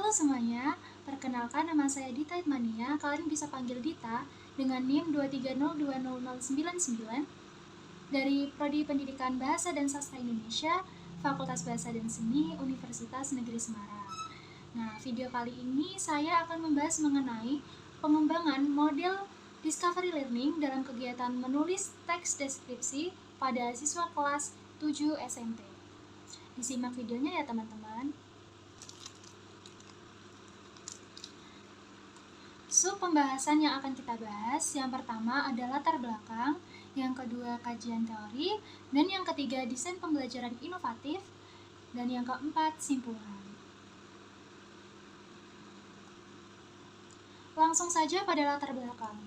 Halo semuanya, perkenalkan nama saya Dita Itmania. Kalian bisa panggil Dita dengan NIM 2302099 dari Prodi Pendidikan Bahasa dan Sastra Indonesia, Fakultas Bahasa dan Seni, Universitas Negeri Semarang. Nah, video kali ini saya akan membahas mengenai pengembangan model Discovery Learning dalam kegiatan menulis teks deskripsi pada siswa kelas 7 SMP. Disimak videonya ya teman-teman. Pembahasan yang akan kita bahas, yang pertama adalah latar belakang, yang kedua kajian teori, dan yang ketiga desain pembelajaran inovatif, dan yang keempat simpulan. Langsung saja pada latar belakang.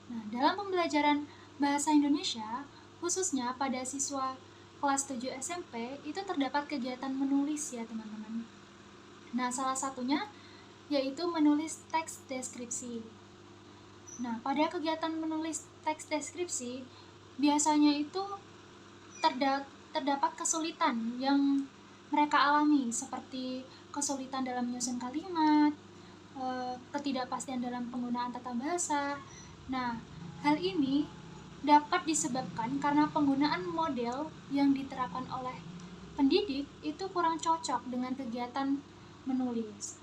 Nah, dalam pembelajaran bahasa Indonesia, khususnya pada siswa kelas 7 SMP, itu terdapat kegiatan menulis ya teman-teman. Nah, salah satunya yaitu menulis teks deskripsi. Nah, pada kegiatan menulis teks deskripsi, biasanya itu terdapat kesulitan yang mereka alami, seperti kesulitan dalam menyusun kalimat, ketidakpastian dalam penggunaan tata bahasa. Nah, hal ini dapat disebabkan karena penggunaan model yang diterapkan oleh pendidik itu kurang cocok dengan kegiatan menulis.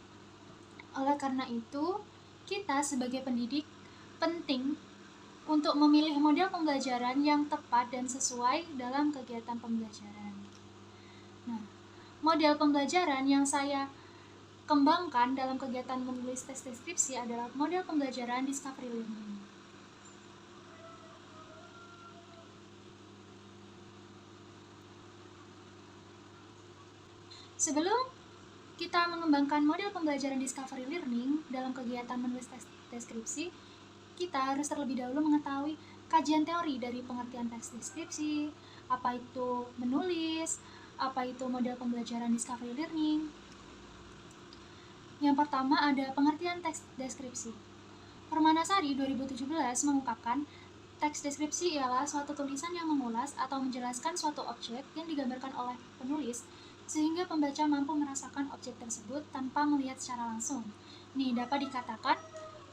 Oleh karena itu, kita sebagai pendidik penting untuk memilih model pembelajaran yang tepat dan sesuai dalam kegiatan pembelajaran. Nah, model pembelajaran yang saya kembangkan dalam kegiatan menulis teks deskripsi adalah model pembelajaran Discovery Learning. Sebelum kita mengembangkan model pembelajaran Discovery Learning dalam kegiatan menulis teks deskripsi, kita harus terlebih dahulu mengetahui kajian teori dari pengertian teks deskripsi, apa itu menulis, apa itu model pembelajaran Discovery Learning. Yang pertama ada pengertian teks deskripsi. Permanasari 2017 mengungkapkan teks deskripsi ialah suatu tulisan yang mengulas atau menjelaskan suatu objek yang digambarkan oleh penulis sehingga pembaca mampu merasakan objek tersebut tanpa melihat secara langsung. Nih, dapat dikatakan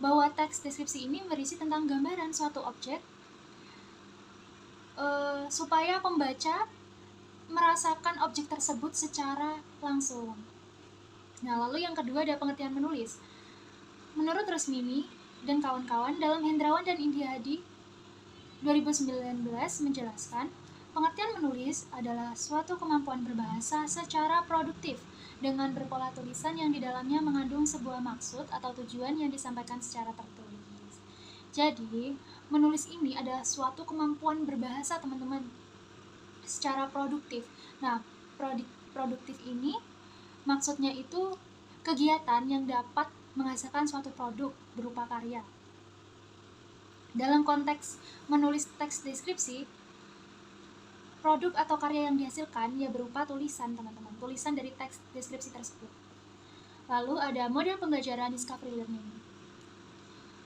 bahwa teks deskripsi ini berisi tentang gambaran suatu objek supaya pembaca merasakan objek tersebut secara langsung. Nah, lalu yang kedua ada pengertian menulis. Menurut Rusmini dan kawan-kawan dalam Hendrawan dan Indiadi 2019 menjelaskan, pengertian menulis adalah suatu kemampuan berbahasa secara produktif dengan berpola tulisan yang di dalamnya mengandung sebuah maksud atau tujuan yang disampaikan secara tertulis. Jadi, menulis ini adalah suatu kemampuan berbahasa, teman-teman, secara produktif. Nah, produktif ini maksudnya itu kegiatan yang dapat menghasilkan suatu produk berupa karya. Dalam konteks menulis teks deskripsi, produk atau karya yang dihasilkan ya berupa tulisan, teman-teman, tulisan dari teks deskripsi tersebut. Lalu ada model pembelajaran Discovery Learning.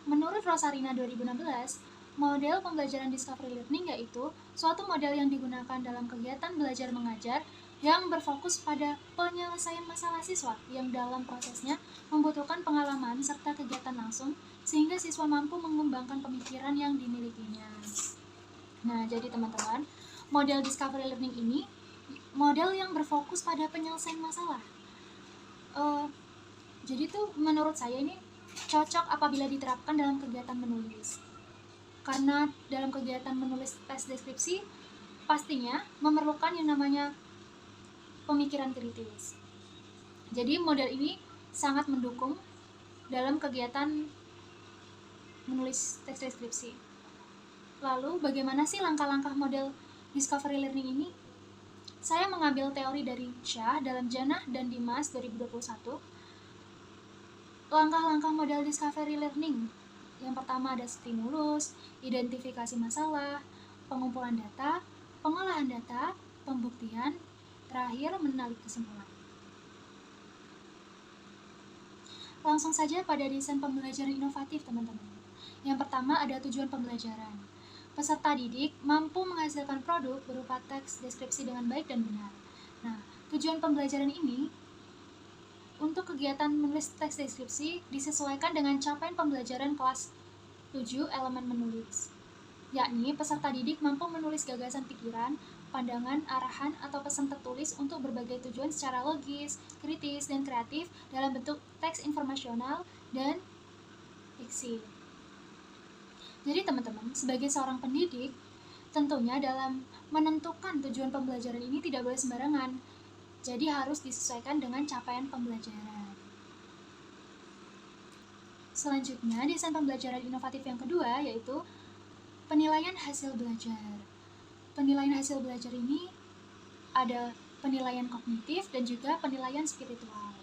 Menurut Rosarina 2016, model pembelajaran Discovery Learning yaitu suatu model yang digunakan dalam kegiatan belajar mengajar yang berfokus pada penyelesaian masalah siswa yang dalam prosesnya membutuhkan pengalaman serta kegiatan langsung sehingga siswa mampu mengembangkan pemikiran yang dimilikinya. Nah, jadi teman-teman, model Discovery Learning ini model yang berfokus pada penyelesaian masalah. Jadi tuh menurut saya ini cocok apabila diterapkan dalam kegiatan menulis. Karena dalam kegiatan menulis teks deskripsi pastinya memerlukan yang namanya pemikiran kritis. Jadi model ini sangat mendukung dalam kegiatan menulis teks deskripsi. Lalu bagaimana sih langkah-langkah model Discovery Learning ini? Saya mengambil teori dari Syah dalam Janah dan Dimas 2021. Langkah-langkah model Discovery Learning. Yang pertama ada stimulus, identifikasi masalah, pengumpulan data, pengolahan data, pembuktian, terakhir menarik kesimpulan. Langsung saja pada desain pembelajaran inovatif, teman-teman. Yang pertama ada tujuan pembelajaran. Peserta didik mampu menghasilkan produk berupa teks deskripsi dengan baik dan benar. Nah, tujuan pembelajaran ini untuk kegiatan menulis teks deskripsi disesuaikan dengan capaian pembelajaran kelas 7 elemen menulis, yakni peserta didik mampu menulis gagasan pikiran, pandangan, arahan, atau pesan tertulis untuk berbagai tujuan secara logis, kritis, dan kreatif dalam bentuk teks informasional dan diksi. Jadi teman-teman, sebagai seorang pendidik, tentunya dalam menentukan tujuan pembelajaran ini tidak boleh sembarangan. Jadi harus disesuaikan dengan capaian pembelajaran. Selanjutnya, desain pembelajaran inovatif yang kedua yaitu penilaian hasil belajar. Penilaian hasil belajar ini ada penilaian kognitif dan juga penilaian spiritual.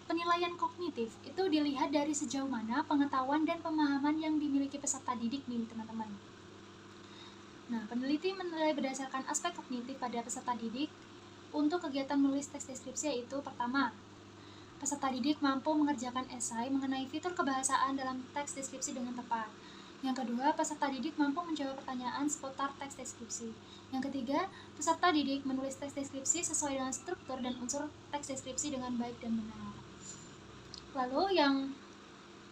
Penilaian kognitif itu dilihat dari sejauh mana pengetahuan dan pemahaman yang dimiliki peserta didik nih, teman-teman. Nah, peneliti menilai berdasarkan aspek kognitif pada peserta didik untuk kegiatan menulis teks deskripsi yaitu pertama, peserta didik mampu mengerjakan esai mengenai fitur kebahasaan dalam teks deskripsi dengan tepat. Yang kedua, peserta didik mampu menjawab pertanyaan seputar teks deskripsi. Yang ketiga, peserta didik menulis teks deskripsi sesuai dengan struktur dan unsur teks deskripsi dengan baik dan benar. Lalu yang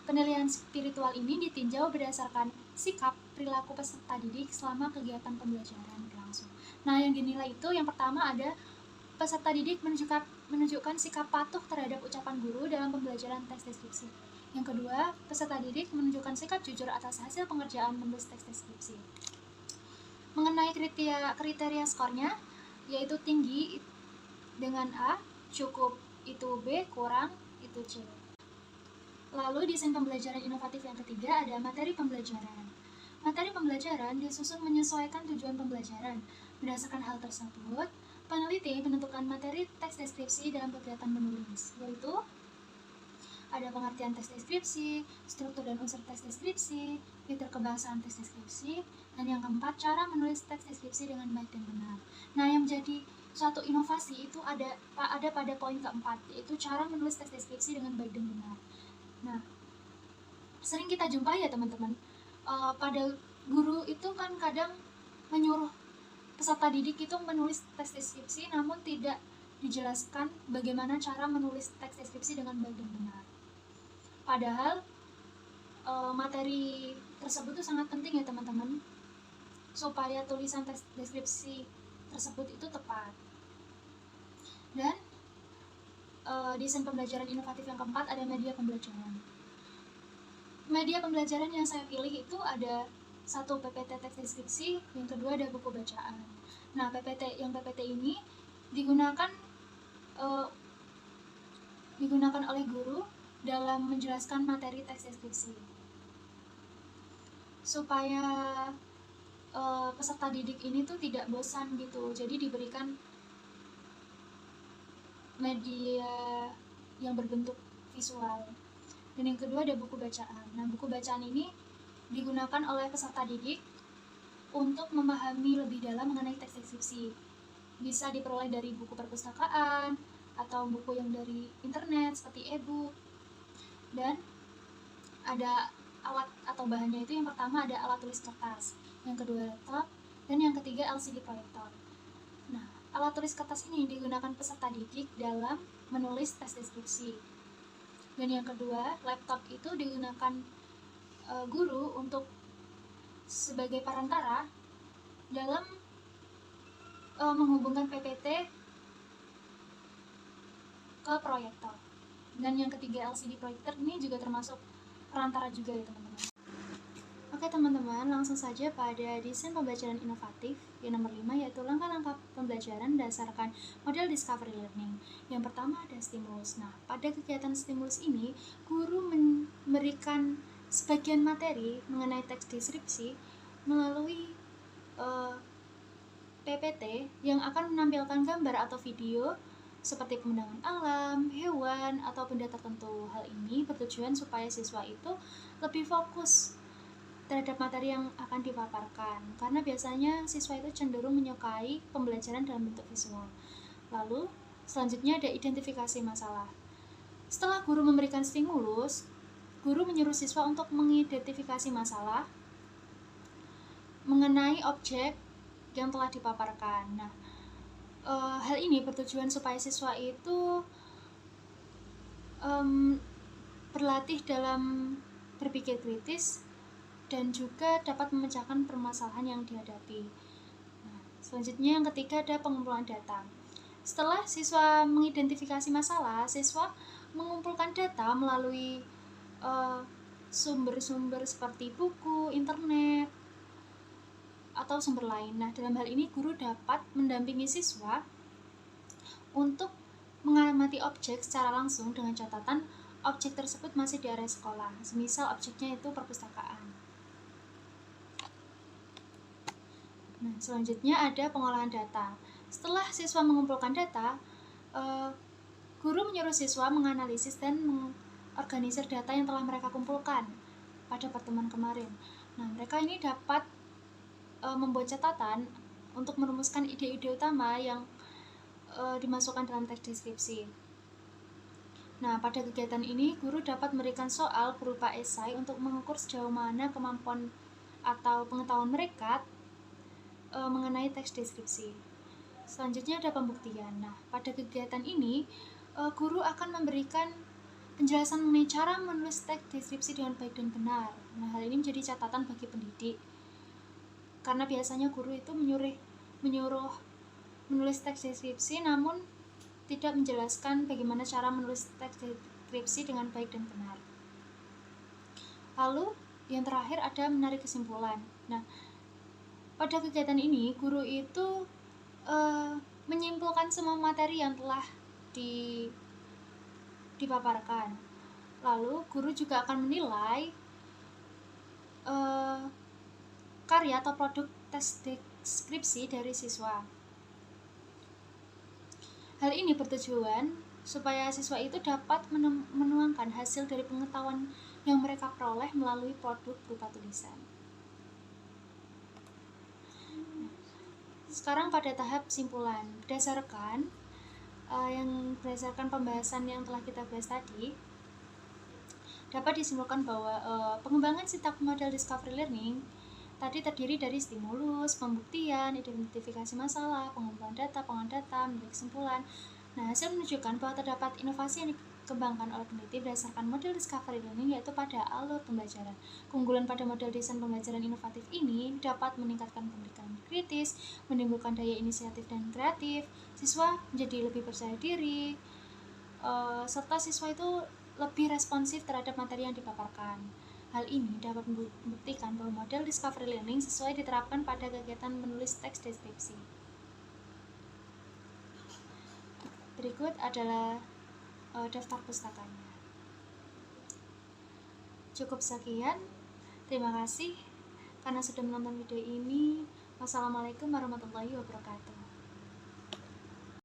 penilaian spiritual ini ditinjau berdasarkan sikap perilaku peserta didik selama kegiatan pembelajaran berlangsung. Nah, yang dinilai itu yang pertama ada peserta didik menunjukkan sikap patuh terhadap ucapan guru dalam pembelajaran teks deskripsi. Yang kedua, peserta didik menunjukkan sikap jujur atas hasil pengerjaan menulis teks deskripsi. Mengenai kriteria skornya, yaitu tinggi dengan A, cukup itu B, kurang itu C. Lalu desain pembelajaran inovatif yang ketiga ada materi pembelajaran. Materi pembelajaran disusun menyesuaikan tujuan pembelajaran. Berdasarkan hal tersebut, peneliti menentukan materi teks deskripsi dalam kegiatan menulis, yaitu ada pengertian teks deskripsi, struktur dan unsur teks deskripsi, fitur kebahasaan teks deskripsi, dan yang keempat, cara menulis teks deskripsi dengan baik dan benar. Nah, yang menjadi suatu inovasi itu ada pada poin keempat, yaitu cara menulis teks deskripsi dengan baik dan benar. Nah, sering kita jumpai ya teman-teman, pada guru itu kan kadang menyuruh peserta didik itu menulis teks deskripsi namun tidak dijelaskan bagaimana cara menulis teks deskripsi dengan baik dan benar. Padahal materi tersebut itu sangat penting ya teman-teman, supaya tulisan teks deskripsi tersebut itu tepat. Dan desain pembelajaran inovatif yang keempat ada media pembelajaran. Media pembelajaran yang saya pilih itu ada satu PPT teks deskripsi, yang kedua ada buku bacaan. Nah, PPT ini digunakan oleh guru dalam menjelaskan materi teks deskripsi supaya peserta didik ini tuh tidak bosan gitu. Jadi diberikan media yang berbentuk visual. Dan yang kedua ada buku bacaan. Nah, buku bacaan ini digunakan oleh peserta didik untuk memahami lebih dalam mengenai teks deskripsi. Bisa diperoleh dari buku perpustakaan atau buku yang dari internet seperti e-book. Dan ada alat atau bahannya itu yang pertama ada alat tulis kertas, yang kedua laptop, dan yang ketiga LCD proyektor. Nah, alat tulis kertas ini digunakan peserta didik dalam menulis teks deskripsi. Dan yang kedua, laptop itu digunakan guru untuk sebagai perantara dalam menghubungkan PPT ke proyektor. Dan yang ketiga LCD proyektor ini juga termasuk perantara juga ya teman-teman. Oke teman-teman, langsung saja pada desain pembelajaran inovatif yang nomor 5, yaitu langkah-langkah pembelajaran berdasarkan model discovery learning. Yang pertama ada stimulus. Nah, pada kegiatan stimulus ini, guru memberikan sebagian materi mengenai teks deskripsi melalui PPT yang akan menampilkan gambar atau video seperti pemandangan alam, hewan, atau benda tertentu. Hal ini bertujuan supaya siswa itu lebih fokus terhadap materi yang akan dipaparkan, karena biasanya siswa itu cenderung menyukai pembelajaran dalam bentuk visual. Lalu, selanjutnya ada identifikasi masalah. Setelah guru memberikan stimulus, guru menyuruh siswa untuk mengidentifikasi masalah mengenai objek yang telah dipaparkan. Nah, hal ini bertujuan supaya siswa itu berlatih dalam berpikir kritis dan juga dapat memecahkan permasalahan yang dihadapi. Nah, selanjutnya yang ketiga ada pengumpulan data. Setelah siswa mengidentifikasi masalah, siswa mengumpulkan data melalui sumber-sumber seperti buku, internet, atau sumber lain. Nah, dalam hal ini guru dapat mendampingi siswa untuk mengamati objek secara langsung dengan catatan objek tersebut masih di area sekolah, semisal objeknya itu perpustakaan. Nah, selanjutnya ada pengolahan data. Setelah siswa mengumpulkan data, guru menyuruh siswa menganalisis dan mengorganisir data yang telah mereka kumpulkan pada pertemuan kemarin. Nah, mereka ini dapat membuat catatan untuk merumuskan ide-ide utama yang dimasukkan dalam teks deskripsi. Nah, pada kegiatan ini, guru dapat memberikan soal berupa esai untuk mengukur sejauh mana kemampuan atau pengetahuan mereka mengenai teks deskripsi. Selanjutnya ada pembuktian. Nah, pada kegiatan ini, guru akan memberikan penjelasan mengenai cara menulis teks deskripsi dengan baik dan benar. Nah, hal ini menjadi catatan bagi pendidik. Karena biasanya guru itu menyuruh menulis teks deskripsi namun tidak menjelaskan bagaimana cara menulis teks deskripsi dengan baik dan benar. Lalu yang terakhir ada menarik kesimpulan. Nah, pada kegiatan ini guru itu menyimpulkan semua materi yang telah dipaparkan. Lalu guru juga akan menilai karya atau produk tes deskripsi dari siswa. Hal ini bertujuan supaya siswa itu dapat menuangkan hasil dari pengetahuan yang mereka peroleh melalui produk berupa tulisan. Sekarang pada tahap kesimpulan, berdasarkan pembahasan yang telah kita bahas tadi, dapat disimpulkan bahwa pengembangan sintak model discovery learning tadi terdiri dari stimulus, pembuktian, identifikasi masalah, pengumpulan data, pengolahan data, memberi kesimpulan. Nah, hasil menunjukkan bahwa terdapat inovasi yang dikembangkan oleh peneliti berdasarkan model discovery learning, yaitu pada alur pembelajaran. Keunggulan pada model desain pembelajaran inovatif ini dapat meningkatkan pemikiran kritis, menimbulkan daya inisiatif dan kreatif, siswa menjadi lebih percaya diri, serta siswa itu lebih responsif terhadap materi yang dipaparkan. Hal ini dapat membuktikan bahwa model discovery learning sesuai diterapkan pada kegiatan menulis teks deskripsi. Berikut adalah daftar pustakanya. Cukup sekian. Terima kasih karena sudah menonton video ini. Wassalamualaikum warahmatullahi wabarakatuh.